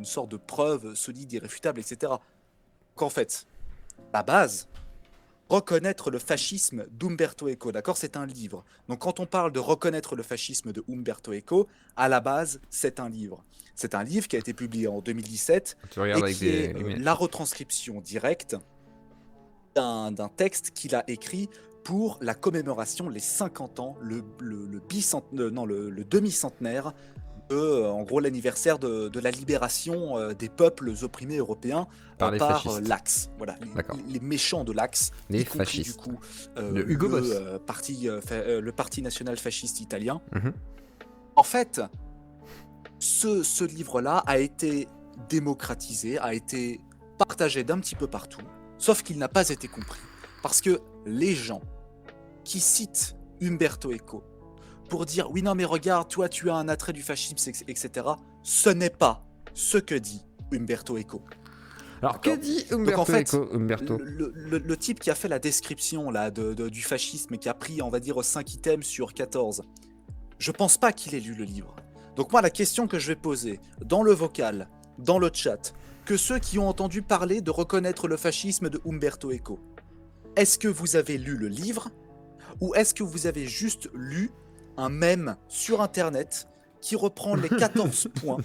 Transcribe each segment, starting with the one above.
sorte de preuve solide, irréfutable, etc. Qu'en fait, la base, reconnaître le fascisme d'Umberto Eco, d'accord? C'est un livre. Donc quand on parle de reconnaître le fascisme de Umberto Eco, à la base, c'est un livre. C'est un livre qui a été publié en 2017 Tu regardes et avec qui des est lunettes. la retranscription directe d'un texte qu'il a écrit pour la commémoration, les 50 ans, le demi-centenaire en gros, l'anniversaire de la libération des peuples opprimés européens Par les par fascistes. l'Axe. Voilà, D'accord. les méchants de l'Axe, Les y compris du fascistes. coup De Hugo Boss. le parti national fasciste italien. Mhm. En fait, ce livre-là a été démocratisé, a été partagé d'un petit peu partout, sauf qu'il n'a pas été compris. Parce que les gens qui citent Umberto Eco pour dire oui, non, mais regarde, toi, tu as un attrait du fascisme, etc., ce n'est pas ce que dit Umberto Eco. Alors, que D'accord. dit Donc en Umberto fait, Eco, Umberto? le type qui a fait la description là, du fascisme et qui a pris, on va dire, 5 items sur 14, je pense pas qu'il ait lu le livre. Donc moi, la question que je vais poser dans le vocal, dans le chat, que ceux qui ont entendu parler de reconnaître le fascisme de Umberto Eco, est-ce que vous avez lu le livre ou est-ce que vous avez juste lu un mème sur internet qui reprend les 14 points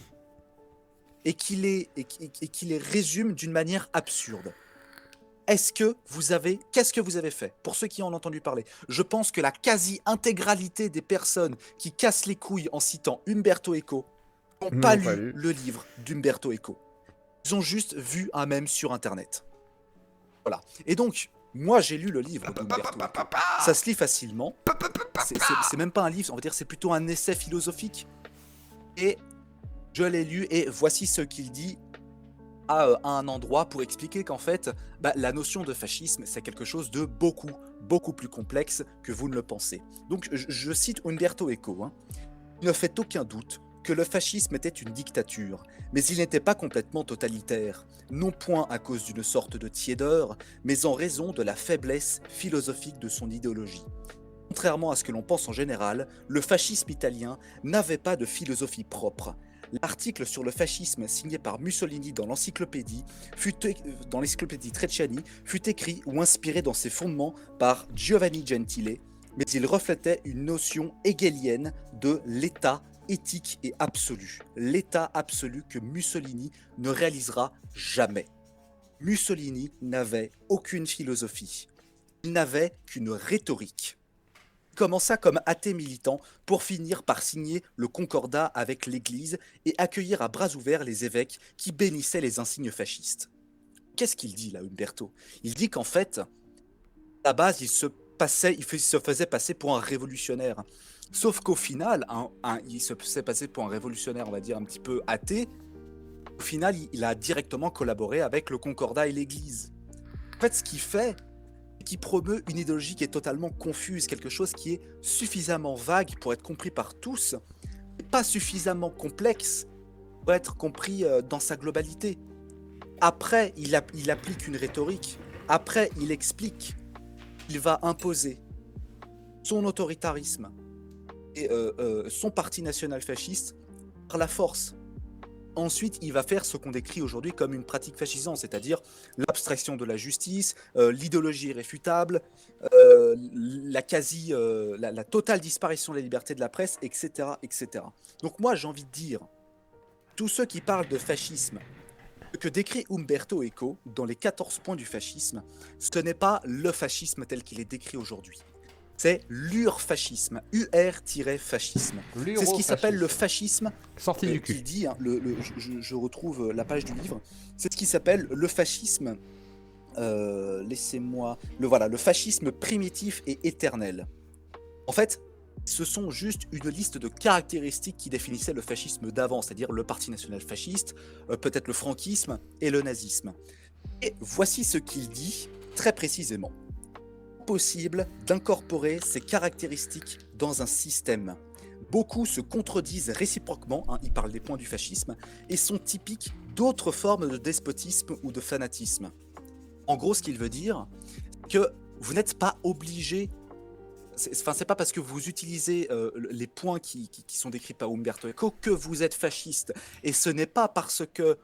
et qui les résume d'une manière absurde? Qu'est-ce que vous avez fait? Pour ceux qui en ont entendu parler, je pense que la quasi-intégralité des personnes qui cassent les couilles en citant Umberto Eco n'ont pas lu le livre d'Umberto Eco. Ils ont juste vu un mème sur internet. Voilà. Et donc, moi j'ai lu le livre d'Umberto Eco. Ça se lit facilement. C'est même pas un livre, on va dire c'est plutôt un essai philosophique. Et je l'ai lu et voici ce qu'il dit à un endroit pour expliquer qu'en fait, la notion de fascisme, c'est quelque chose de beaucoup plus complexe que vous ne le pensez. Donc je cite Umberto Eco. Il ne fait aucun doute que le fascisme était une dictature, mais il n'était pas complètement totalitaire, non point à cause d'une sorte de tiédeur, mais en raison de la faiblesse philosophique de son idéologie. Contrairement à ce que l'on pense en général, le fascisme italien n'avait pas de philosophie propre. L'article sur le fascisme signé par Mussolini dans l'encyclopédie Treccani fut écrit ou inspiré dans ses fondements par Giovanni Gentile, mais il reflétait une notion hegelienne de l'état éthique et absolu. L'état absolu que Mussolini ne réalisera jamais. Mussolini n'avait aucune philosophie. Il n'avait qu'une rhétorique. Il commença comme athée militant pour finir par signer le concordat avec l'Église et accueillir à bras ouverts les évêques qui bénissaient les insignes fascistes. Qu'est-ce qu'il dit là, Umberto? Il dit qu'en fait, à la base, il se faisait passer pour un révolutionnaire. Sauf qu'au final, il se faisait passer pour un révolutionnaire, on va dire, un petit peu athée. Au final, il a directement collaboré avec le concordat et l'Église. En fait, ce qu'il fait, qui promeut une idéologie qui est totalement confuse, quelque chose qui est suffisamment vague pour être compris par tous, mais pas suffisamment complexe pour être compris dans sa globalité. Après, il applique une rhétorique. Après, il explique. Il va imposer son autoritarisme et son parti national fasciste par la force. Ensuite, il va faire ce qu'on décrit aujourd'hui comme une pratique fascisante, c'est-à-dire l'abstraction de la justice, l'idéologie irréfutable, la totale disparition de la liberté de la presse, etc., etc. Donc moi, j'ai envie de dire, tous ceux qui parlent de fascisme, ce que décrit Umberto Eco dans les 14 points du fascisme, ce n'est pas le fascisme tel qu'il est décrit aujourd'hui. C'est l'urfascisme, UR-fascisme. C'est ce qui s'appelle le fascisme. Sorti du cul. Qui dit, je retrouve la page du livre, c'est ce qui s'appelle le fascisme. Laissez-moi. Le fascisme primitif et éternel. En fait, ce sont juste une liste de caractéristiques qui définissaient le fascisme d'avant, c'est-à-dire le Parti national fasciste, peut-être le franquisme et le nazisme. Et voici ce qu'il dit très précisément. Possible d'incorporer ces caractéristiques dans un système. Beaucoup se contredisent réciproquement, il parle des points du fascisme, et sont typiques d'autres formes de despotisme ou de fanatisme. En gros, ce qu'il veut dire, c'est que vous n'êtes pas obligé, c'est pas parce que vous utilisez les points qui sont décrits par Umberto Eco que vous êtes fasciste, et ce n'est pas parce que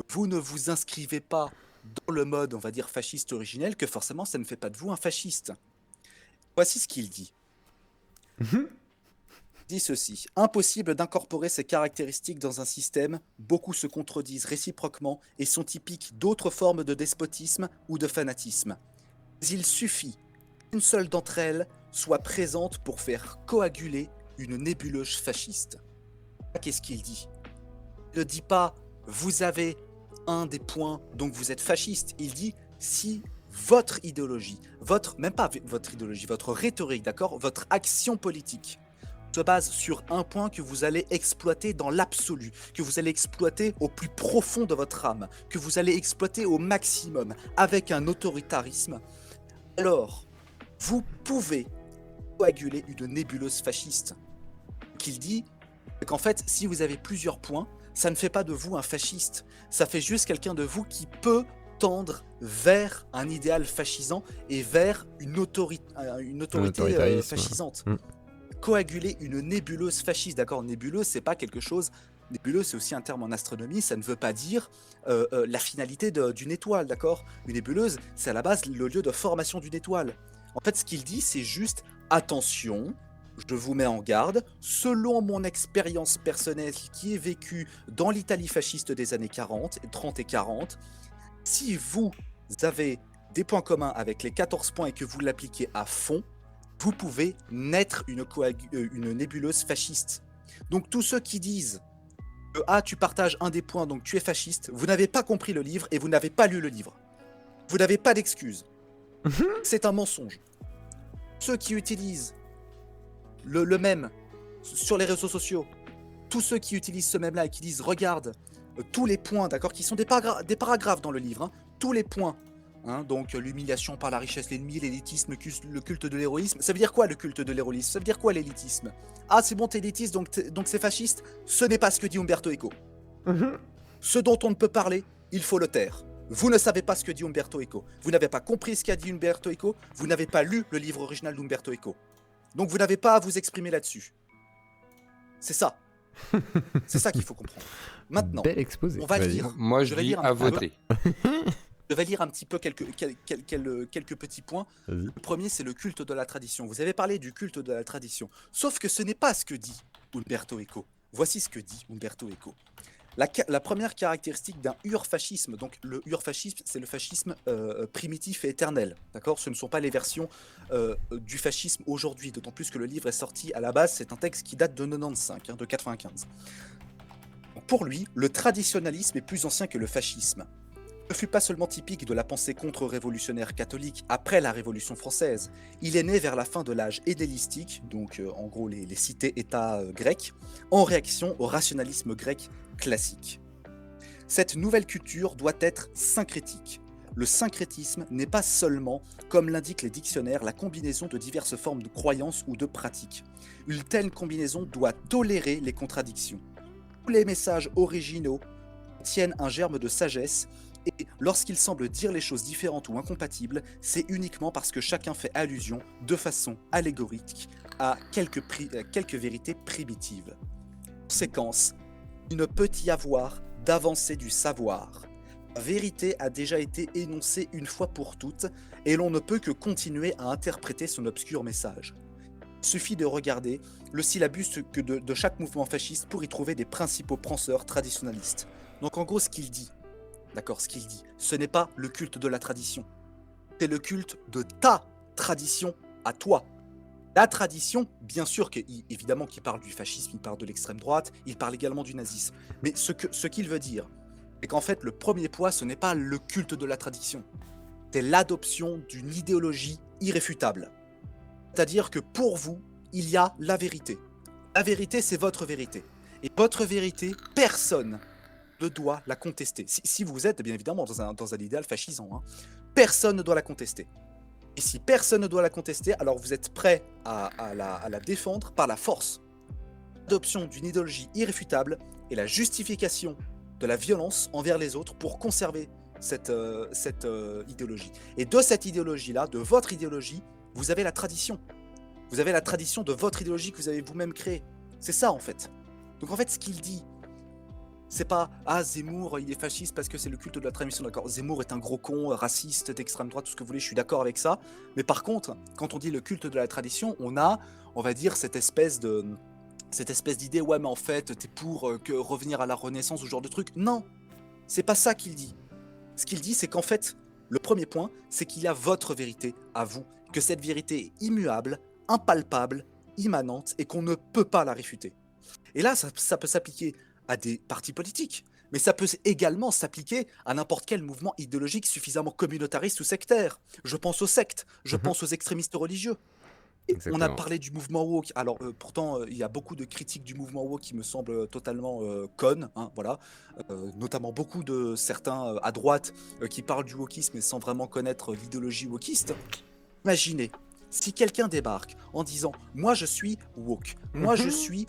vous ne vous inscrivez pas dans le mode, on va dire, fasciste originel, que forcément ça ne fait pas de vous un fasciste. Voici ce qu'il dit. Mhm. Il dit ceci. Impossible d'incorporer ces caractéristiques dans un système, beaucoup se contredisent réciproquement et sont typiques d'autres formes de despotisme ou de fanatisme. Mais il suffit qu'une seule d'entre elles soit présente pour faire coaguler une nébuleuse fasciste. Qu'est-ce qu'il dit? Il ne dit pas vous avez un des points donc vous êtes fasciste. Il dit si votre idéologie, même pas votre idéologie, votre rhétorique, d'accord, votre action politique se base sur un point que vous allez exploiter dans l'absolu, que vous allez exploiter au plus profond de votre âme, que vous allez exploiter au maximum avec un autoritarisme, alors vous pouvez coaguler une nébuleuse fasciste. Ce qu'il dit, c'est qu'en fait, si vous avez plusieurs points, ça ne fait pas de vous un fasciste, ça fait juste quelqu'un de vous qui peut tendre vers un idéal fascisant et vers une autorité autoritarisme. fascisante. Mm. Coaguler une nébuleuse fasciste, d'accord? Nébuleuse, c'est pas quelque chose. Nébuleuse, c'est aussi un terme en astronomie, ça ne veut pas dire la finalité d'une étoile, d'accord? Une nébuleuse, c'est à la base le lieu de formation d'une étoile. En fait, ce qu'il dit, c'est juste attention, je vous mets en garde, selon mon expérience personnelle qui est vécue dans l'Italie fasciste des années 40, 30 et 40, si vous avez des points communs avec les 14 points et que vous l'appliquez à fond, vous pouvez naître une nébuleuse fasciste. Donc tous ceux qui disent que tu partages un des points, donc tu es fasciste, vous n'avez pas compris le livre et vous n'avez pas lu le livre. Vous n'avez pas d'excuse. C'est un mensonge. Ceux qui utilisent le même sur les réseaux sociaux, tous ceux qui utilisent ce même-là et qui disent regarde tous les points, d'accord, qui sont des paragraphes dans le livre, hein, tous les points. Donc l'humiliation par la richesse, l'ennemi, l'élitisme, le culte de l'héroïsme. Ça veut dire quoi le culte de l'héroïsme? Ça veut dire quoi l'élitisme? Ah c'est bon, t'es élitiste, donc c'est fasciste? Ce n'est pas ce que dit Umberto Eco. Ce dont on ne peut parler, il faut le taire. Vous ne savez pas ce que dit Umberto Eco. Vous n'avez pas compris ce qu'a dit Umberto Eco. Vous n'avez pas lu le livre original d'Umberto Eco. Donc vous n'avez pas à vous exprimer là-dessus. C'est ça. C'est ça qu'il faut comprendre. Maintenant, Bel exposé. on va Vas-y. lire. Moi, je dis à voter. Je vais lire un petit peu quelques petits points. Vas-y. Le premier, c'est le culte de la tradition. Vous avez parlé du culte de la tradition. Sauf que ce n'est pas ce que dit Umberto Eco. Voici ce que dit Umberto Eco. La première caractéristique d'un urfascisme, donc le urfascisme, c'est le fascisme primitif et éternel. D'accord? Ce ne sont pas les versions du fascisme aujourd'hui, d'autant plus que le livre est sorti à la base, c'est un texte qui date de 95, de 95. Pour lui, le traditionnalisme est plus ancien que le fascisme. Ne fut pas seulement typique de la pensée contre-révolutionnaire catholique après la Révolution française, il est né vers la fin de l'âge hellénistique, donc en gros les cités-États grecs, en réaction au rationalisme grec classique. Cette nouvelle culture doit être syncrétique. Le syncrétisme n'est pas seulement, comme l'indiquent les dictionnaires, la combinaison de diverses formes de croyances ou de pratiques. Une telle combinaison doit tolérer les contradictions. Tous les messages originaux tiennent un germe de sagesse, et lorsqu'ils semblent dire les choses différentes ou incompatibles, c'est uniquement parce que chacun fait allusion, de façon allégorique, à quelques vérités primitives. Conséquence, il ne peut y avoir d'avancée du savoir. La vérité a déjà été énoncée une fois pour toutes, et l'on ne peut que continuer à interpréter son obscur message. Il suffit de regarder le syllabus de chaque mouvement fasciste pour y trouver des principaux penseurs traditionnalistes. Donc en gros, ce qu'il dit, d'accord, ce qu'il dit, ce n'est pas le culte de la tradition. C'est le culte de ta tradition à toi. La tradition, bien sûr, évidemment qu'il parle du fascisme, il parle de l'extrême droite, il parle également du nazisme. Mais ce qu'il veut dire, c'est qu'en fait, le premier poids, ce n'est pas le culte de la tradition. C'est l'adoption d'une idéologie irréfutable. C'est-à-dire que pour vous, il y a la vérité. La vérité, c'est votre vérité. Et votre vérité, personne ne doit la contester. Si vous êtes bien évidemment dans un idéal fascisant, hein, personne ne doit la contester. Et si personne ne doit la contester, alors vous êtes prêt à la défendre par la force. L'adoption d'une idéologie irréfutable et la justification de la violence envers les autres pour conserver cette idéologie. Et de cette idéologie-là, de votre idéologie, vous avez la tradition. Vous avez la tradition de votre idéologie que vous avez vous-même créée. C'est ça en fait. Donc en fait, ce qu'il dit, C'est pas ah Zemmour il est fasciste parce que c'est le culte de la tradition, d'accord. Zemmour est un gros con, raciste, d'extrême droite, tout ce que vous voulez, je suis d'accord avec ça. Mais par contre, quand on dit le culte de la tradition, on va dire cette espèce d'idée, ouais mais en fait t'es pour que revenir à la Renaissance ou ce genre de truc. Non, c'est pas ça qu'il dit. Ce qu'il dit, c'est qu'en fait, le premier point, c'est qu'il y a votre vérité à vous, que cette vérité est immuable, impalpable, immanente et qu'on ne peut pas la réfuter. Et là, ça peut s'appliquer à des partis politiques, mais ça peut également s'appliquer à n'importe quel mouvement idéologique suffisamment communautariste ou sectaire. Je pense aux sectes, je Mhm. pense aux extrémistes religieux. Et on a Exactement. parlé du mouvement woke. Alors pourtant, il y a beaucoup de critiques du mouvement woke qui me semblent totalement connes, hein, voilà. Notamment beaucoup de certains à droite qui parlent du wokisme mais sans vraiment connaître l'idéologie wokiste. Imaginez, si quelqu'un débarque en disant moi je suis woke, moi je Mhm. suis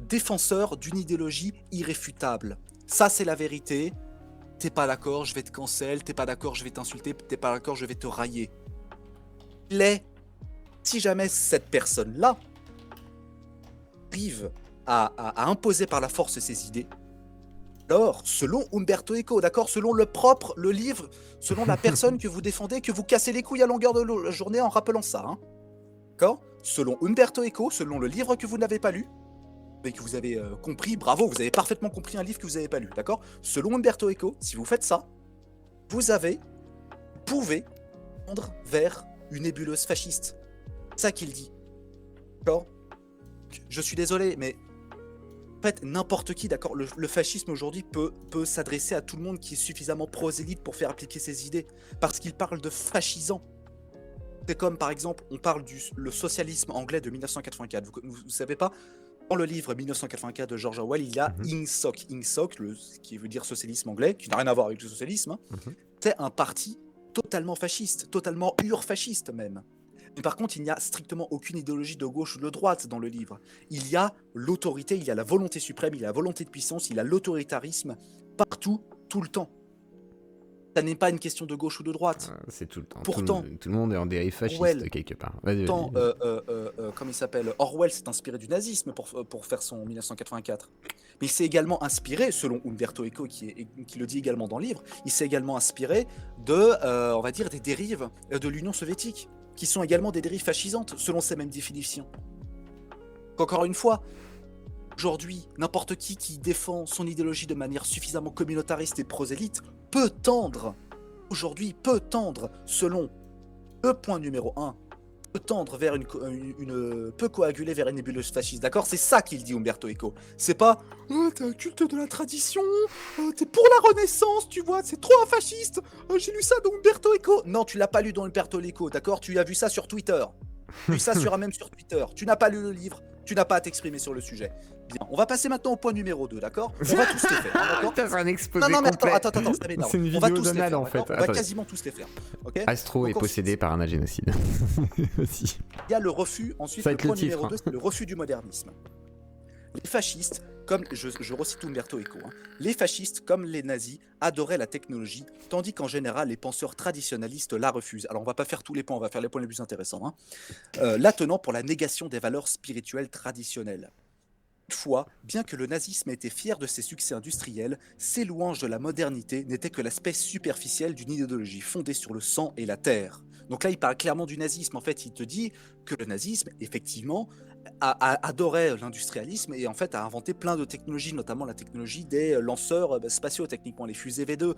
défenseur d'une idéologie irréfutable. Ça c'est la vérité. T'es pas d'accord, je vais te cancel. T'es pas d'accord, je vais t'insulter. T'es pas d'accord, je vais te railler. Les, si jamais cette personne-là arrive à imposer par la force ses idées, alors, selon Umberto Eco, d'accord, selon le livre, selon la personne que vous défendez, que vous cassez les couilles à longueur de la journée en rappelant ça, hein, d'accord. Selon Umberto Eco, selon le livre que vous n'avez pas lu, mais que vous avez compris, bravo, vous avez parfaitement compris un livre que vous n'avez pas lu, d'accord. Selon Umberto Eco, si vous faites ça, vous pouvez tendre vers une nébuleuse fasciste. C'est ça qu'il dit, d'accord. Je suis désolé, mais en fait, n'importe qui, d'accord, le fascisme aujourd'hui peut s'adresser à tout le monde qui est suffisamment prosélyte pour faire appliquer ses idées, parce qu'il parle de fascisant. C'est comme, par exemple, on parle le socialisme anglais de 1984. Vous savez pas, dans le livre 1984 de George Orwell, il y a Mhm. INSOC. INSOC, qui veut dire socialisme anglais, qui n'a rien à voir avec le socialisme, hein. Mhm. C'est un parti totalement fasciste, totalement ur-fasciste même. Mais par contre, il n'y a strictement aucune idéologie de gauche ou de droite dans le livre. Il y a l'autorité, il y a la volonté suprême, il y a la volonté de puissance, il y a l'autoritarisme partout, tout le temps. Ça n'est pas une question de gauche ou de droite. C'est tout le temps. Pourtant, Tout le monde est en dérive Orwell, fasciste quelque part. Vas-y, vas-y. comme il s'appelle, Orwell s'est inspiré du nazisme pour faire son 1984. Mais il s'est également inspiré, selon Umberto Eco, qui le dit également dans le livre, il s'est également inspiré on va dire, des dérives de l'Union soviétique, qui sont également des dérives fascisantes, selon ces mêmes définitions. Encore une fois, aujourd'hui, n'importe qui défend son idéologie de manière suffisamment communautariste et prosélyte peut tendre, selon le point numéro 1, peut tendre vers peut coaguler vers une nébuleuse fasciste, d'accord. C'est ça qu'il dit Umberto Eco. C'est pas oh, t'es un culte de la tradition, t'es pour la Renaissance, tu vois, c'est trop un fasciste, j'ai lu ça dans Umberto Eco. Non, tu l'as pas lu dans Umberto Eco, d'accord. Tu as vu ça sur Twitter. Tu as vu ça même sur Twitter. Tu n'as pas lu le livre, tu n'as pas à t'exprimer sur le sujet. Bien, on va passer maintenant au point numéro 2, d'accord. On va tous les faire, hein, d'accord. Putain, c'est un exposé Non, mais complet. attends, ça m'énerve. C'est une On va vidéo tous les d'Anal faire, en fait. d'accord. On va Attendez. quasiment tous les faire, ok. Astro est Donc, ensuite, possédé par un agénocide. Vas-y. il y a le refus, ensuite Ça va le être le point titre, numéro hein. 2, c'est le refus du modernisme. Les fascistes, comme je recite Umberto Eco, hein, les fascistes, comme les nazis, adoraient la technologie, tandis qu'en général, les penseurs traditionnalistes la refusent. Alors, on va pas faire tous les points, on va faire les points les plus intéressants, hein. La tenant pour la négation des valeurs spirituelles traditionnelles. Toutefois, bien que le nazisme était fier de ses succès industriels, ses louanges de la modernité n'étaient que l'aspect superficiel d'une idéologie fondée sur le sang et la terre. Donc là, il parle clairement du nazisme. En fait, il te dit que le nazisme, effectivement, adorait l'industrialisme et en fait a inventé plein de technologies, notamment la technologie des lanceurs spatiaux, techniquement les fusées V2.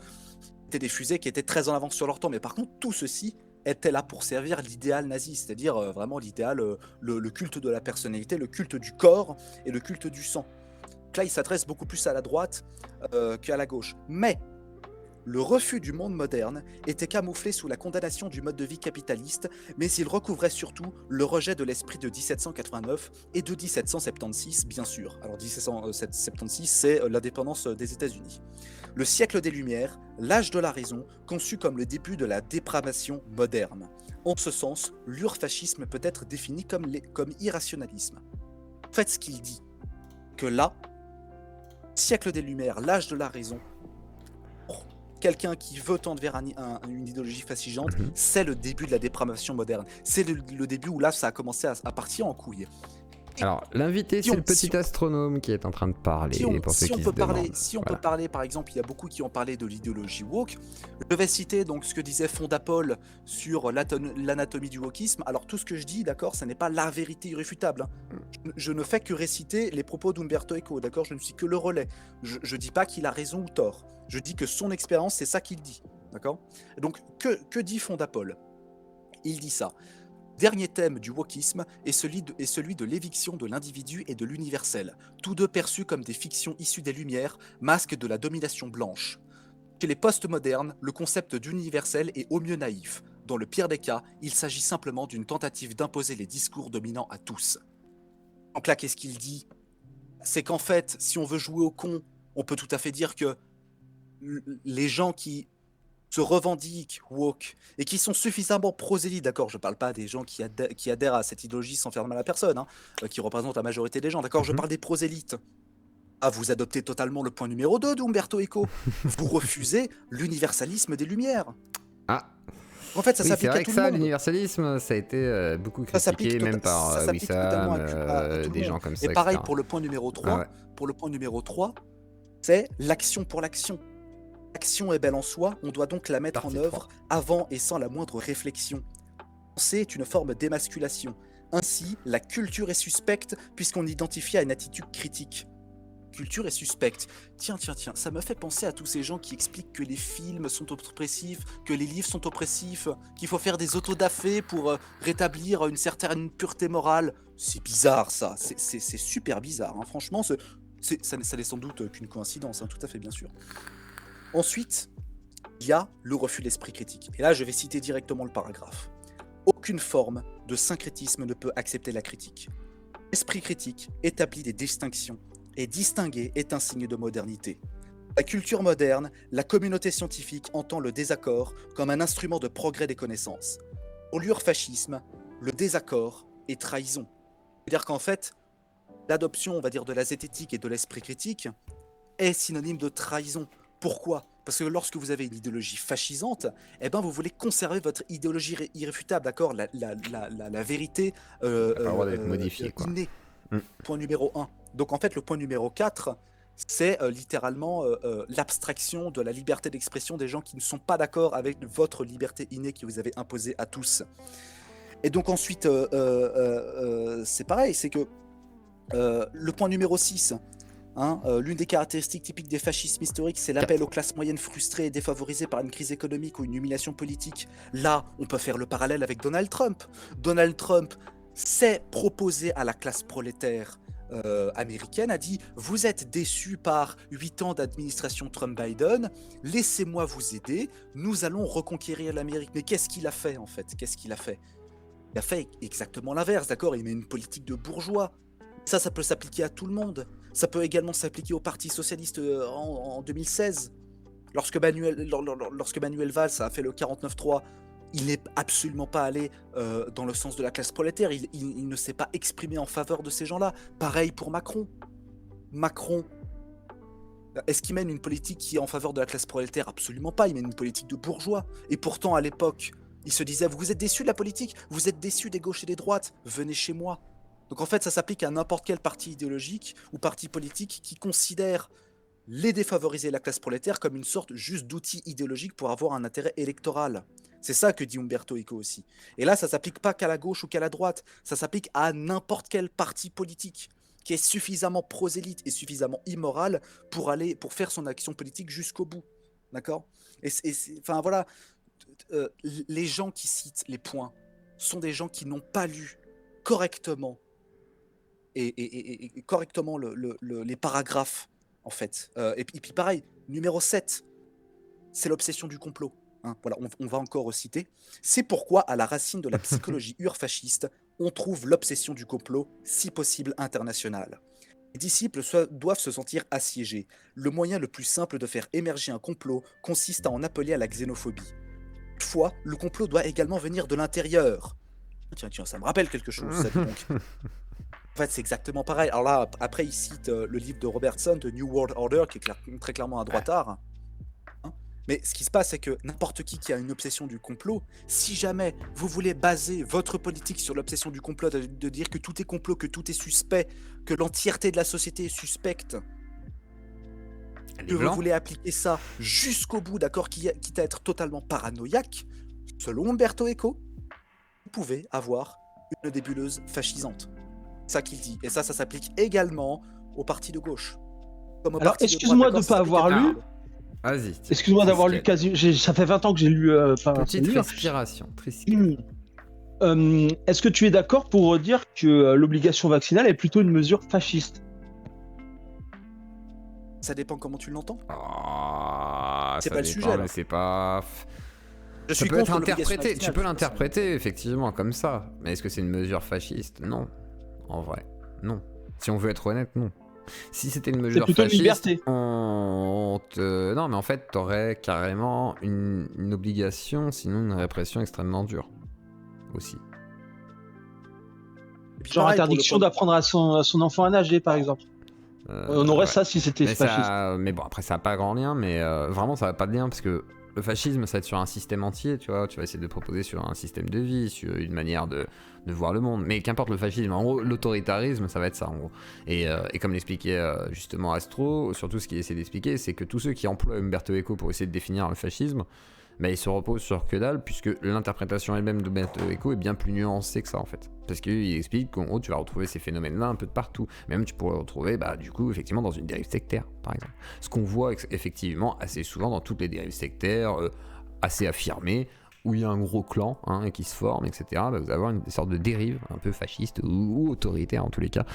C'était des fusées qui étaient très en avance sur leur temps. Mais par contre, tout ceci était là pour servir l'idéal nazi, c'est-à-dire vraiment l'idéal, le culte de la personnalité, le culte du corps et le culte du sang. Donc là, il s'adresse beaucoup plus à la droite qu'à la gauche. Mais le refus du monde moderne était camouflé sous la condamnation du mode de vie capitaliste, mais il recouvrait surtout le rejet de l'esprit de 1789 et de 1776, bien sûr. Alors 1776, c'est l'indépendance des États-Unis. Le siècle des Lumières, l'âge de la raison, conçu comme le début de la dépravation moderne. En ce sens, l'urfascisme peut être défini comme irrationalisme. Faites ce qu'il dit, que là, siècle des Lumières, l'âge de la raison, quelqu'un qui veut tendre vers une idéologie fascigeante, Mhm. c'est le début de la dépravation moderne. C'est le début où là, ça a commencé à partir en couille. Alors, l'invité, Si c'est on- le petit si- astronome qui est en train de parler, pour ceux si on qui peut se parler, demandent. si on Voilà. peut parler, par exemple, il y a beaucoup qui ont parlé de l'idéologie woke. Je vais citer donc ce que disait Fondapol sur l'anatomie du wokisme. Alors tout ce que je dis, d'accord, ce n'est pas la vérité irréfutable, hein. Je ne fais que réciter les propos d'Umberto Eco, d'accord. Je ne suis que le relais. Je dis pas qu'il a raison ou tort. Je dis que son expérience, c'est ça qu'il dit, d'accord. Donc que dit Fondapol? Il dit ça. Dernier thème du wokisme est celui de l'éviction de l'individu et de l'universel, tous deux perçus comme des fictions issues des Lumières, masques de la domination blanche. Chez les postmodernes, le concept d'universel est au mieux naïf. Dans le pire des cas, il s'agit simplement d'une tentative d'imposer les discours dominants à tous. Donc là, qu'est-ce qu'il dit? C'est qu'en fait, si on veut jouer au con, on peut tout à fait dire que les gens qui se revendiquent woke et qui sont suffisamment prosélytes, d'accord, je parle pas des gens qui adhèrent à cette idéologie sans faire de mal à personne, hein, qui représentent la majorité des gens, d'accord, je parle des prosélytes. Ah, vous adoptez totalement le point numéro 2 d'Umberto Eco. Vous refusez l'universalisme des Lumières. Ah, En fait, ça oui, c'est s'applique à vrai tout que le ça, monde. l'universalisme, ça a été beaucoup Ça s'applique critiqué, même par ça s'applique totalement Wissam, à tout le des monde. gens comme Et ça, pareil etc. pour le point numéro 3. Ah ouais. Pour le point numéro 3, c'est l'action pour l'action. L'action est belle en soi, on doit donc la mettre Partie en œuvre avant et sans la moindre réflexion. Penser est une forme d'émasculation. Ainsi, la culture est suspecte puisqu'on identifie à une attitude critique. Culture est suspecte. Tiens, ça me fait penser à tous ces gens qui expliquent que les films sont oppressifs, que les livres sont oppressifs, qu'il faut faire des autodafés pour rétablir une certaine pureté morale. C'est bizarre ça, c'est super bizarre, hein. Franchement, ça n'est sans doute qu'une coïncidence, hein, tout à fait bien sûr. Ensuite, il y a le refus de l'esprit critique. Et là, je vais citer directement le paragraphe. Aucune forme de syncrétisme ne peut accepter la critique. L'esprit critique établit des distinctions, et distinguer est un signe de modernité. La culture moderne, la communauté scientifique entend le désaccord comme un instrument de progrès des connaissances. Pour l'urfascisme, le désaccord est trahison. C'est-à-dire qu'en fait, l'adoption, on va dire, de la zététique et de l'esprit critique est synonyme de trahison. Pourquoi? Parce que lorsque vous avez une idéologie fascisante, eh ben vous voulez conserver votre idéologie irréfutable, d'accord, la vérité Ça n'a pas le droit d'être modifié, quoi. innée. Point numéro 1. Donc en fait, le point numéro 4, c'est littéralement l'abstraction de la liberté d'expression des gens qui ne sont pas d'accord avec votre liberté innée que vous avez imposée à tous. Et donc ensuite, c'est pareil, c'est que le point numéro 6, hein, l'une des caractéristiques typiques des fascismes historiques, c'est l'appel aux classes moyennes frustrées et défavorisées par une crise économique ou une humiliation politique. Là, on peut faire le parallèle avec Donald Trump. Donald Trump s'est proposé à la classe prolétaire américaine, a dit: vous êtes déçus par 8 ans d'administration Trump-Biden, laissez-moi vous aider, nous allons reconquérir l'Amérique. Mais qu'est-ce qu'il a fait en fait? Il a fait exactement l'inverse, d'accord? Il met une politique de bourgeois. Ça peut s'appliquer à tout le monde. Ça peut également s'appliquer au Parti Socialiste en 2016. Lorsque Manuel Valls a fait le 49-3, il n'est absolument pas allé dans le sens de la classe prolétaire. Il ne s'est pas exprimé en faveur de ces gens-là. Pareil pour Macron. Macron, est-ce qu'il mène une politique qui est en faveur de la classe prolétaire? Absolument pas. Il mène une politique de bourgeois. Et pourtant, à l'époque, il se disait: vous êtes déçus de la politique? Vous êtes déçus des gauches et des droites? Venez chez moi. Donc en fait, ça s'applique à n'importe quel parti idéologique ou parti politique qui considère les défavorisés et la classe prolétaire comme une sorte juste d'outil idéologique pour avoir un intérêt électoral. C'est ça que dit Umberto Eco aussi. Et là, ça s'applique pas qu'à la gauche ou qu'à la droite, ça s'applique à n'importe quel parti politique qui est suffisamment prosélyte et suffisamment immoral pour faire son action politique jusqu'au bout. D'accord? Enfin voilà, les gens qui citent les points sont des gens qui n'ont pas lu correctement et correctement les paragraphes, en fait. Et puis pareil, numéro 7, c'est l'obsession du complot. Hein, voilà, on va encore citer. C'est pourquoi, à la racine de la psychologie urfasciste, on trouve l'obsession du complot, si possible internationale. Les disciples doivent se sentir assiégés. Le moyen le plus simple de faire émerger un complot consiste à en appeler à la xénophobie. Toutefois, le complot doit également venir de l'intérieur. Tiens, ça me rappelle quelque chose, ça, dis donc. En fait, c'est exactement pareil. Alors là, après, il cite le livre de Robertson, The New World Order, qui est très clairement un droitard. Hein. Mais ce qui se passe, c'est que n'importe qui a une obsession du complot, si jamais vous voulez baser votre politique sur l'obsession du complot, de dire que tout est complot, que tout est suspect, que l'entièreté de la société est suspecte, que vous voulez appliquer ça jusqu'au bout, d'accord, quitte à être totalement paranoïaque, selon Umberto Eco, vous pouvez avoir une nébuleuse fascisante. C'est ça qu'il dit. Et ça s'applique également aux partis de gauche. Comme aux Alors, partis excuse-moi de de ne pas avoir lu. Vas-y. Excuse-moi d'avoir lu quasi. Ça fait 20 ans que j'ai lu. Petite respiration. Est-ce que tu es d'accord pour dire que l'obligation vaccinale est plutôt une mesure fasciste? Ça dépend comment tu l'entends. C'est pas le sujet. Mais c'est pas. Ça peut être interprété. Tu peux l'interpréter effectivement comme ça. Mais est-ce que c'est une mesure fasciste? Non. En vrai, non. Si on veut être honnête, non. Si c'était une mesure fasciste, liberté. Non, mais en fait, t'aurais carrément une obligation, sinon une répression extrêmement dure. Aussi. Genre interdiction d'apprendre à son enfant à nager, par exemple. On aurait ça si c'était fasciste. Mais bon, après, ça n'a pas grand lien, mais vraiment, ça n'a pas de lien, parce que le fascisme, ça va être sur un système entier, tu vois. Tu vas essayer de proposer sur un système de vie, sur une manière de voir le monde. Mais qu'importe le fascisme, en gros, l'autoritarisme, ça va être ça, en gros. Et comme l'expliquait justement Astro, surtout ce qu'il essaie d'expliquer, c'est que tous ceux qui emploient Umberto Eco pour essayer de définir le fascisme, mais il se repose sur que dalle, puisque l'interprétation elle-même d'Umberto Eco est bien plus nuancée que ça, en fait. Parce qu'il explique qu'en gros, tu vas retrouver ces phénomènes-là un peu de partout. Même tu pourrais retrouver, du coup, effectivement, dans une dérive sectaire, par exemple. Ce qu'on voit effectivement assez souvent dans toutes les dérives sectaires, assez affirmées, où il y a un gros clan qui se forme, etc. Vous allez avoir une sorte de dérive un peu fasciste ou autoritaire, en tous les cas.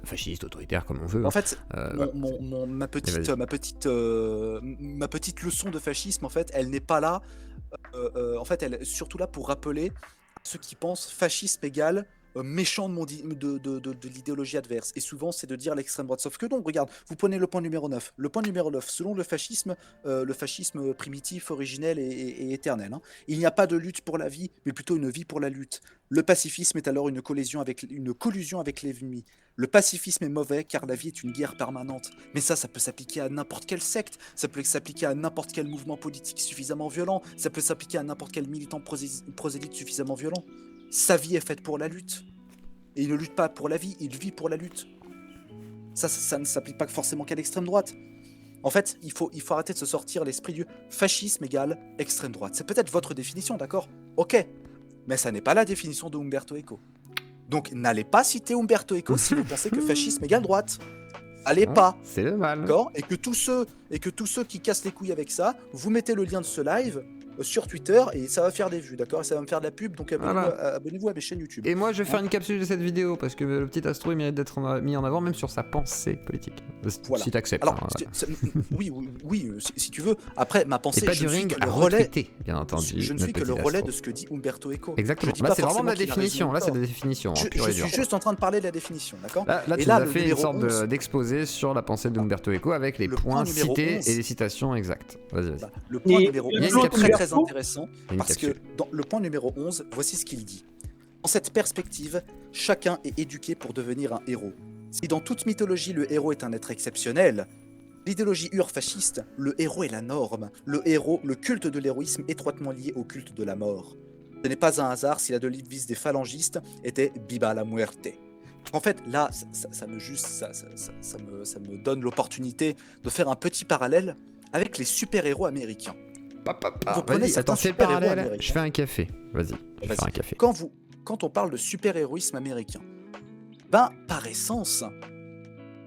Fasciste, autoritaire, comme on veut. En fait, ma petite leçon de fascisme, en fait, elle n'est pas là. En fait, elle est surtout là pour rappeler à ceux qui pensent fascisme égale méchant de l'idéologie adverse. Et souvent, c'est de dire l'extrême droite. Sauf que non, regarde, vous prenez le point numéro 9. Le point numéro 9, selon le fascisme primitif, originel et éternel, il n'y a pas de lutte pour la vie, mais plutôt une vie pour la lutte. Le pacifisme est alors une collusion avec l'ennemi. Le pacifisme est mauvais car la vie est une guerre permanente. Mais ça peut s'appliquer à n'importe quelle secte, ça peut s'appliquer à n'importe quel mouvement politique suffisamment violent, ça peut s'appliquer à n'importe quel militant prosélyte suffisamment violent. Sa vie est faite pour la lutte. Et il ne lutte pas pour la vie, il vit pour la lutte. Ça ne s'applique pas forcément qu'à l'extrême droite. En fait, il faut arrêter de se sortir l'esprit du fascisme égale extrême droite. C'est peut-être votre définition, d'accord? Ok. Mais ça n'est pas la définition de Umberto Eco. Donc n'allez pas citer Umberto Eco si vous pensez que fascisme égale droite. Allez pas. C'est le mal. D'accord? Et que tous ceux qui cassent les couilles avec ça, vous mettez le lien de ce live sur Twitter et ça va faire des vues, d'accord? Et ça va me faire de la pub, donc abonnez-vous à mes chaînes YouTube. Et moi je vais faire une capsule de cette vidéo parce que le petit Astro il mérite d'être mis en avant même sur sa pensée politique. Voilà. Si t'acceptes. Alors, oui, si tu veux. Après, ma pensée, pas du ring à relais, bien entendu. Je ne suis que le relais de ce que dit Umberto Eco. Exactement. Là c'est vraiment de la définition. Là c'est de la définition. Je suis juste en train de parler de la définition, d'accord? Là tu as fait une sorte d'exposé sur la pensée d'Umberto Eco avec les points cités et les citations exactes. Vas-y. Le point numéro 11 est très intéressant parce que dans le point numéro 11, voici ce qu'il dit. Dans cette perspective, chacun est éduqué pour devenir un héros. Si dans toute mythologie le héros est un être exceptionnel, l'idéologie fasciste, le héros est la norme. Le culte de l'héroïsme étroitement lié au culte de la mort. Ce n'est pas un hasard si la devise des phalangistes était Viva la muerte. En fait, là, ça me donne l'opportunité de faire un petit parallèle avec les super-héros américains. Vas-y, attends, c'est le parallèle. Je fais un café. Vas-y, je vais faire un café. Quand on parle de super-héroïsme américain, par essence,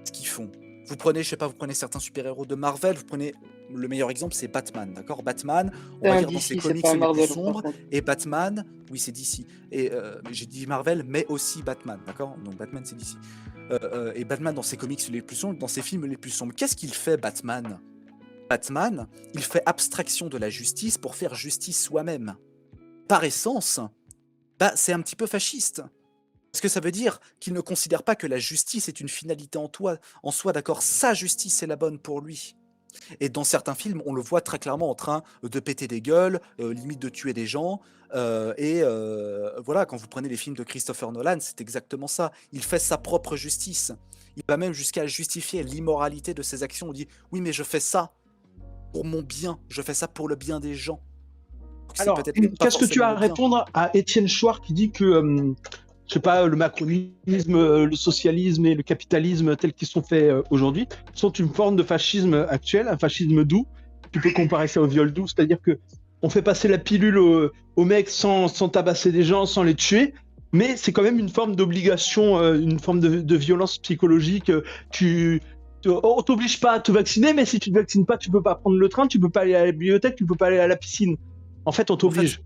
ce qu'ils font, vous prenez certains super-héros de Marvel, vous prenez le meilleur exemple, c'est Batman, d'accord? Batman, on va dire dans ses comics les plus sombres, et Batman, oui c'est DC, et j'ai dit Marvel, mais aussi Batman, d'accord? Donc Batman c'est DC. Et Batman dans ses comics les plus sombres, dans ses films les plus sombres, qu'est-ce qu'il fait Batman? Batman, il fait abstraction de la justice pour faire justice soi-même. Par essence, c'est un petit peu fasciste. Parce que ça veut dire qu'il ne considère pas que la justice est une finalité en soi, d'accord? Sa justice est la bonne pour lui. Et dans certains films, on le voit très clairement en train de péter des gueules, limite de tuer des gens. Voilà, quand vous prenez les films de Christopher Nolan, c'est exactement ça. Il fait sa propre justice. Il va même jusqu'à justifier l'immoralité de ses actions. On dit, oui, mais je fais ça pour mon bien, je fais ça pour le bien des gens. C'est Alors, peut-être pas qu'est-ce que tu forcément as à le bien. répondre à Étienne Chouard qui dit que, je sais pas, le macronisme, le socialisme et le capitalisme tels qu'ils sont faits aujourd'hui sont une forme de fascisme actuel, un fascisme doux. Tu peux comparer ça au viol doux, c'est-à-dire que on fait passer la pilule aux mecs sans tabasser des gens, sans les tuer, mais c'est quand même une forme d'obligation, une forme de violence psychologique. On t'oblige pas à te vacciner, mais si tu te vaccines pas, tu peux pas prendre le train, tu peux pas aller à la bibliothèque, tu peux pas aller à la piscine. En fait, on En fait, t'oblige.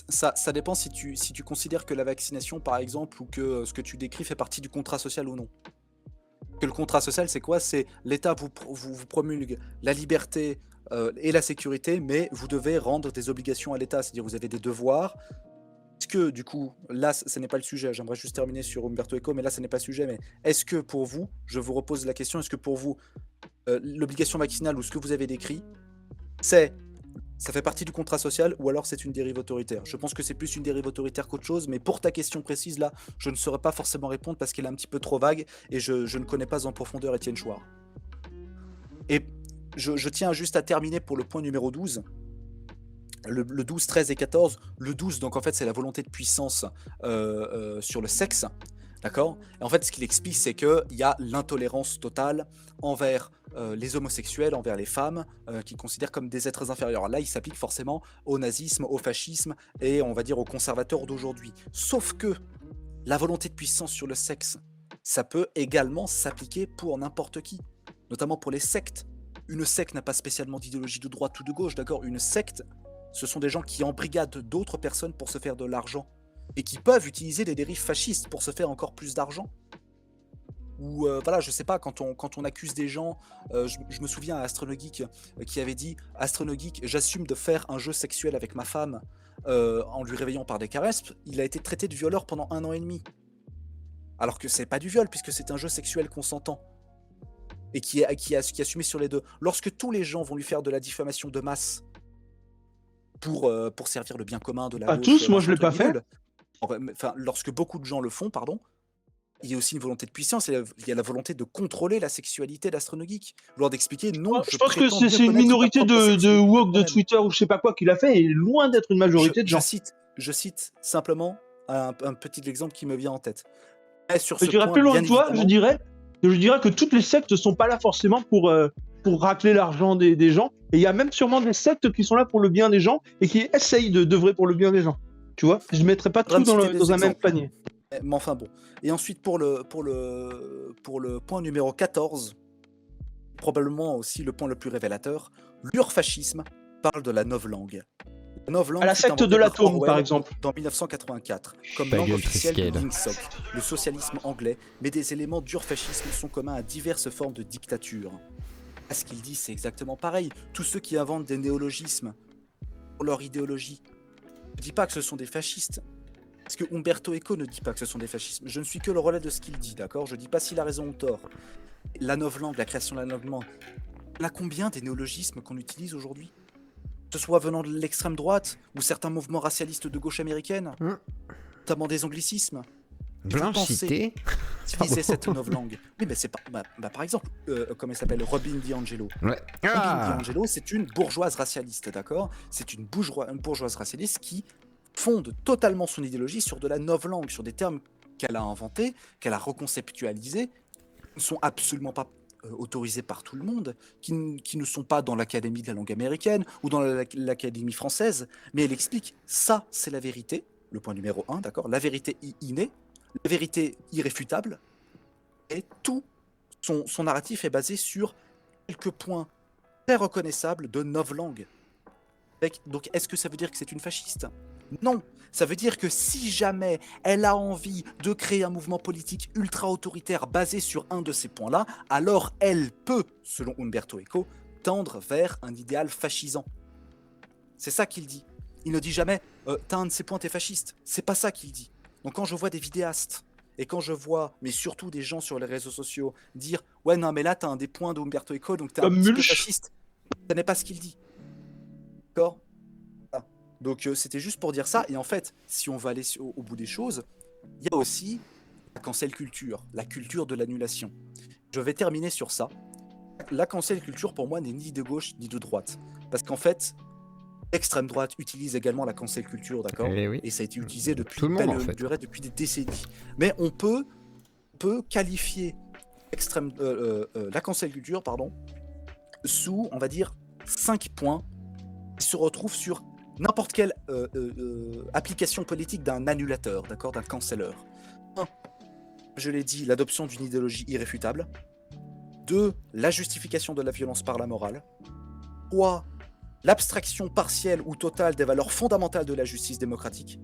ça dépend si tu considères que la vaccination, par exemple, ou que ce que tu décris fait partie du contrat social ou non. Que le contrat social, c'est quoi? C'est l'État vous promulgue la liberté et la sécurité, mais vous devez rendre des obligations à l'État, c'est-à-dire vous avez des devoirs. Est-ce que, du coup, là, ce n'est pas le sujet, j'aimerais juste terminer sur Umberto Eco, mais là, ce n'est pas le sujet, mais est-ce que pour vous, je vous repose la question, est-ce que pour vous, l'obligation vaccinale ou ce que vous avez décrit, ça fait partie du contrat social ou alors c'est une dérive autoritaire? Je pense que c'est plus une dérive autoritaire qu'autre chose, mais pour ta question précise, là, je ne saurais pas forcément répondre parce qu'elle est un petit peu trop vague et je ne connais pas en profondeur Étienne Chouard. Et je tiens juste à terminer pour le point numéro 12. Le 12, 13 et 14. Le 12, donc en fait, c'est la volonté de puissance sur le sexe. D'accord? Et en fait, ce qu'il explique, c'est qu'il y a l'intolérance totale envers les homosexuels, envers les femmes, qu'ils considèrent comme des êtres inférieurs. Là, il s'applique forcément au nazisme, au fascisme et on va dire aux conservateurs d'aujourd'hui. Sauf que la volonté de puissance sur le sexe, ça peut également s'appliquer pour n'importe qui, notamment pour les sectes. Une secte n'a pas spécialement d'idéologie de droite ou de gauche, d'accord? Une secte, ce sont des gens qui embrigadent d'autres personnes pour se faire de l'argent et qui peuvent utiliser des dérives fascistes pour se faire encore plus d'argent. Ou voilà, je sais pas, quand on accuse des gens, je me souviens à Astronogeek qui avait dit Astronogeek, j'assume de faire un jeu sexuel avec ma femme en lui réveillant par des caresses. Il a été traité de violeur pendant 1 an et demi. Alors que c'est pas du viol, puisque c'est un jeu sexuel consentant. Et qui est assumé sur les deux. Lorsque tous les gens vont lui faire de la diffamation de masse pour servir le bien commun de la Pas gauche, tous, moi je l'ai machin pas truc fait. bidule, enfin, lorsque beaucoup de gens le font, pardon, il y a aussi une volonté de puissance, il y a la volonté de contrôler la sexualité d'Astronogeek. Vouloir d'expliquer, non, Je pense que prétends bien c'est une connaître ta minorité propre de sexualité woke de toi-même. Twitter ou je sais pas quoi qui l'a fait, et loin d'être une majorité de Je gens. cite simplement un petit exemple qui me vient en tête. Et sur Je ce dirais point, plus loin bien que toi, évidemment, je dirais que toutes les sectes sont pas là forcément pour racler l'argent des gens. Et il y a même sûrement des sectes qui sont là pour le bien des gens et qui essayent d'œuvrer pour le bien des gens. Tu vois, je mettrais pas faudra tout me citer des dans un même exemples. panier. Mais enfin bon. Et ensuite, pour le point numéro 14, probablement aussi le point le plus révélateur, l'urfascisme parle de la novlangue. La À novlangue la fut secte inventée de par l'atome, par Orwell exemple. dans 1984 comme Ta langue gueule, officielle de Triskel. l'INSOC, le socialisme anglais, mais des éléments d'urfascisme sont communs à diverses formes de dictature. À ce qu'il dit, c'est exactement pareil. Tous ceux qui inventent des néologismes pour leur idéologie, je ne dis pas que ce sont des fascistes. Parce que Umberto Eco ne dit pas que ce sont des fascistes. Je ne suis que le relais de ce qu'il dit, d'accord? Je ne dis pas s'il a raison ou tort. La novlangue, la création de la novlangue, on a combien des néologismes qu'on utilise aujourd'hui? Que ce soit venant de l'extrême droite ou certains mouvements racialistes de gauche américaine, notamment des anglicismes. Blanchité. Utiliser cette novlangue. Oui, mais c'est pas. Par exemple, comment elle s'appelle? Robin DiAngelo. Ouais. Robin Ah DiAngelo, c'est une bourgeoise racialiste, d'accord? C'est une bourgeoise racialiste qui fonde totalement son idéologie sur de la novlangue, sur des termes qu'elle a inventés, qu'elle a reconceptualisés, qui ne sont absolument pas autorisés par tout le monde, qui ne sont pas dans l'Académie de la langue américaine ou dans l'Académie française, mais elle explique ça, c'est la vérité, le point numéro 1, d'accord? La vérité innée, la vérité irréfutable, et tout son narratif est basé sur quelques points très reconnaissables de novlangue. Donc, est-ce que ça veut dire que c'est une fasciste? Non, ça veut dire que si jamais elle a envie de créer un mouvement politique ultra-autoritaire basé sur un de ces points-là, alors elle peut, selon Umberto Eco, tendre vers un idéal fascisant. C'est ça qu'il dit. Il ne dit jamais t'as un de ces points, t'es fasciste. C'est pas ça qu'il dit. Donc quand je vois des vidéastes et quand je vois, mais surtout des gens sur les réseaux sociaux, dire ouais, non, mais là t'as un des points d'Umberto Eco, donc t'es un Comme petit peu Mulch. fasciste, ce n'est pas ce qu'il dit. D'accord? Donc c'était juste pour dire ça. Et en fait, si on va aller au bout des choses, il y a aussi la cancel culture, la culture de l'annulation. Je vais terminer sur ça. La cancel culture, pour moi, n'est ni de gauche ni de droite. Parce qu'en fait, l'extrême droite utilise également la cancel culture, d'accord? Eh oui. Et ça a été utilisé depuis Tout le monde, en belle fait. durée, depuis des décennies. Mais on peut qualifier la cancel culture, pardon, sous, on va dire, 5 points qui se retrouvent sur n'importe quelle application politique d'un annulateur, d'accord, d'un cancelleur. 1. Je l'ai dit, l'adoption d'une idéologie irréfutable. 2. La justification de la violence par la morale. 3. L'abstraction partielle ou totale des valeurs fondamentales de la justice démocratique.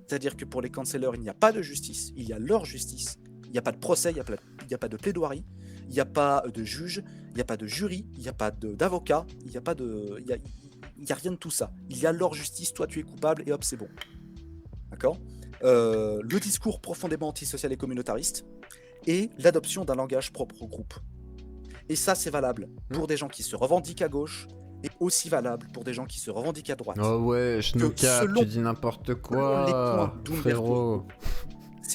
C'est-à-dire que pour les cancelleurs, il n'y a pas de justice, il y a leur justice. Il n'y a pas de procès, il n'y a pas de plaidoirie, il n'y a pas de juge, il n'y a pas de jury, il n'y a pas d'avocat, il n'y a pas de... Il n'y a rien de tout ça. Il y a leur justice, toi tu es coupable et hop, c'est bon. D'accord? Le discours profondément antisocial et communautariste et l'adoption d'un langage propre au groupe. Et ça, c'est valable pour des gens qui se revendiquent à gauche et aussi valable pour des gens qui se revendiquent à droite. Oh ouais, Schnucka, selon- tu dis n'importe selon les quoi, points d'Umberto frérot.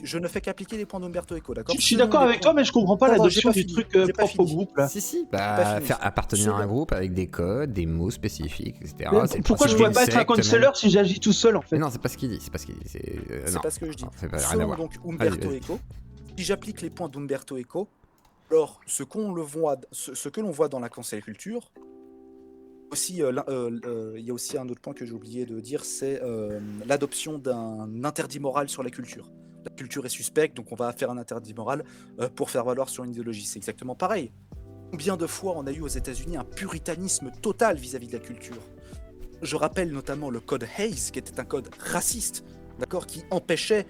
Je ne fais qu'appliquer les points d'Umberto Eco, d'accord? Je suis d'accord avec toi, mais je comprends pas Attends, l'adoption j'ai pas du fini, truc j'ai pas propre au fini. groupe là. Si, pas bah, fini. faire appartenir à un Selon- groupe avec des codes, des mots spécifiques, etc. Mais C'est le pourquoi je principe pourrais d'une pas être un secte, même. cancelleur si j'agis tout seul en fait? Mais non, c'est pas ce qu'il dit, c'est pas ce qu'il dit. C'est non, pas ce que je dis. non, c'est pas rien à Selon voir. donc Umberto Vas-y. Eco, si j'applique les points d'Umberto Eco, alors ce que l'on voit dans la cancel culture, aussi, il y a aussi un autre point que j'ai oublié de dire, c'est l'adoption d'un interdit moral sur la culture. La culture est suspecte, donc on va faire un interdit moral pour faire valoir sur une idéologie. C'est exactement pareil. Combien de fois on a eu aux États-Unis un puritanisme total vis-à-vis de la culture? Je rappelle notamment le code Hayes, qui était un code raciste, d'accord, qui empêchait,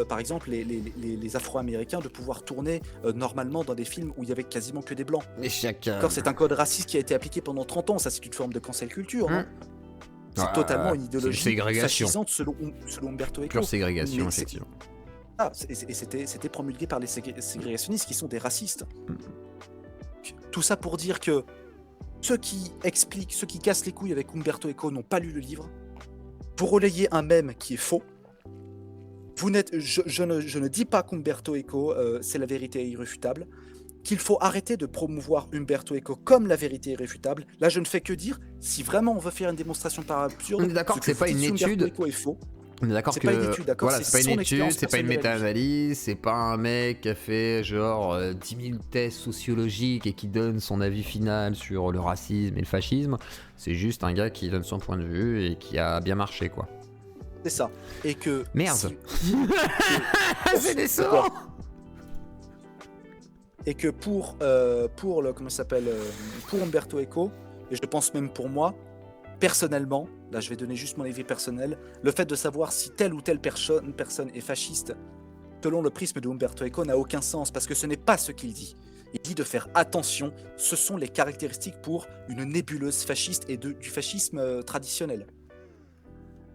par exemple, les Afro-Américains de pouvoir tourner normalement dans des films où il y avait quasiment que des blancs. Mais chacun. D'accord, c'est un code raciste qui a été appliqué pendant 30 ans, ça c'est une forme de cancel culture, non? C'est Ouais, totalement une c'est idéologie ségrégation. fascisante selon Umberto Eco. Pure ségrégation, Mais c'est- effectivement. et c'était promulgué par les ségrégationnistes qui sont des racistes. Tout ça pour dire que ceux qui expliquent, ceux qui cassent les couilles avec Umberto Eco n'ont pas lu le livre. Vous relayez un mème qui est faux. Je ne dis pas qu'Umberto Eco, c'est la vérité irréfutable. Qu'il faut arrêter de promouvoir Umberto Eco comme la vérité irréfutable. Là, je ne fais que dire, si vraiment on veut faire une démonstration par absurde, On est d'accord ce que c'est vous pas dites une sur Umberto étude. Eco est faux. On est d'accord C'est que pas une étude, d'accord, voilà, c'est c'est pas son une étude, expérience c'est pas une personnelle à lui. méta-analyse, c'est pas un mec qui a fait genre 10 000 tests sociologiques et qui donne son avis final sur le racisme et le fascisme. C'est juste un gars qui donne son point de vue et qui a bien marché, quoi. C'est ça. Et que... Merde. C'est Quoi décevant. Et que pour le comment ça s'appelle pour Umberto Eco, et je pense même pour moi personnellement, là je vais donner juste mon avis personnel, le fait de savoir si telle ou telle personne est fasciste selon le prisme de Umberto Eco n'a aucun sens, parce que ce n'est pas ce qu'il dit. Il dit de faire attention, ce sont les caractéristiques pour une nébuleuse fasciste et du fascisme traditionnel.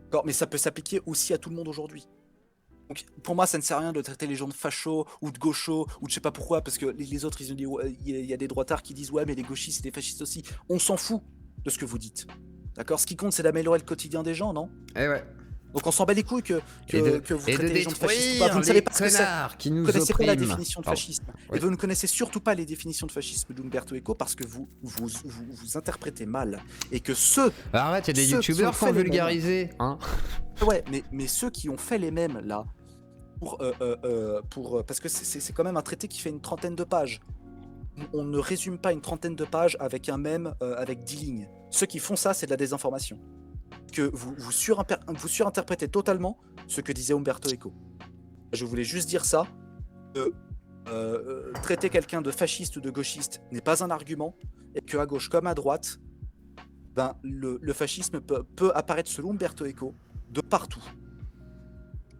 D'accord, mais ça peut s'appliquer aussi à tout le monde aujourd'hui. Donc, pour moi, ça ne sert à rien de traiter les gens de fachos ou de gauchos ou de je sais pas pourquoi, parce que les autres, ils ont dit, ouais, il y a des droitards qui disent ouais, mais les gauchistes, c'est des fascistes aussi. On s'en fout de ce que vous dites. D'accord? Ce qui compte, c'est d'améliorer le quotidien des gens, non? Eh ouais. Donc on s'en bat les couilles que vous traitez les gens de fascistes ou pas. détruire Vous ne savez les pas ce que c'est. connards qui Vous nous ne connaissez pas la oppriment. définition de Pardon. fascisme. Oui. Et vous ne connaissez surtout pas les définitions de fascisme d'Umberto Eco parce que vous interprétez mal. Et que ceux... Arrête, il y a des Ceux qui youtubeurs ont qui fait ont les mêmes. vulgarisé, hein. Ouais, mais ceux qui ont fait les mêmes, là, parce que c'est quand même un traité qui fait une trentaine de pages. On ne résume pas une trentaine de pages avec un mème avec 10 lignes. Ceux qui font ça, c'est de la désinformation. Que vous surinterprétez totalement ce que disait Umberto Eco. Je voulais juste dire ça. Traiter quelqu'un de fasciste ou de gauchiste n'est pas un argument, et qu'à gauche comme à droite, ben, le fascisme peut apparaître selon Umberto Eco de partout.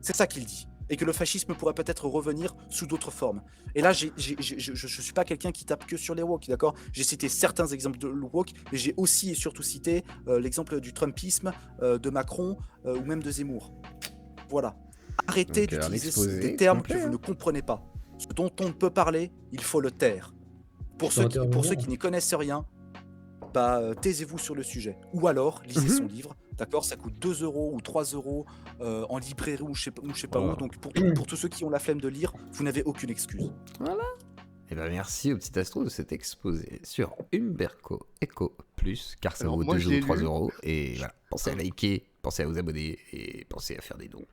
C'est ça qu'il dit. Et que le fascisme pourrait peut-être revenir sous d'autres formes. Et là, je suis pas quelqu'un qui tape que sur les woke, d'accord? J'ai cité certains exemples de woke, mais j'ai aussi et surtout cité l'exemple du Trumpisme, de Macron, ou même de Zemmour. Voilà. Arrêtez Donc, un d'utiliser exposé des termes complet, que vous hein. ne comprenez pas. Ce dont on ne peut parler, il faut le taire. Pour ceux qui n'y connaissent rien, bah, taisez-vous sur le sujet. Ou alors, lisez son livre, d'accord? Ça coûte 2 € ou 3 € en librairie ou je sais pas où. Donc pour tous ceux qui ont la flemme de lire, vous n'avez aucune excuse. Et ben merci au petit Astro de cet exposé sur Umberco Eco Plus, car ça Alors, vaut moi, 2 je l'ai ou 3 lu. euros. Et voilà, pensez à liker, pensez à vous abonner et pensez à faire des dons.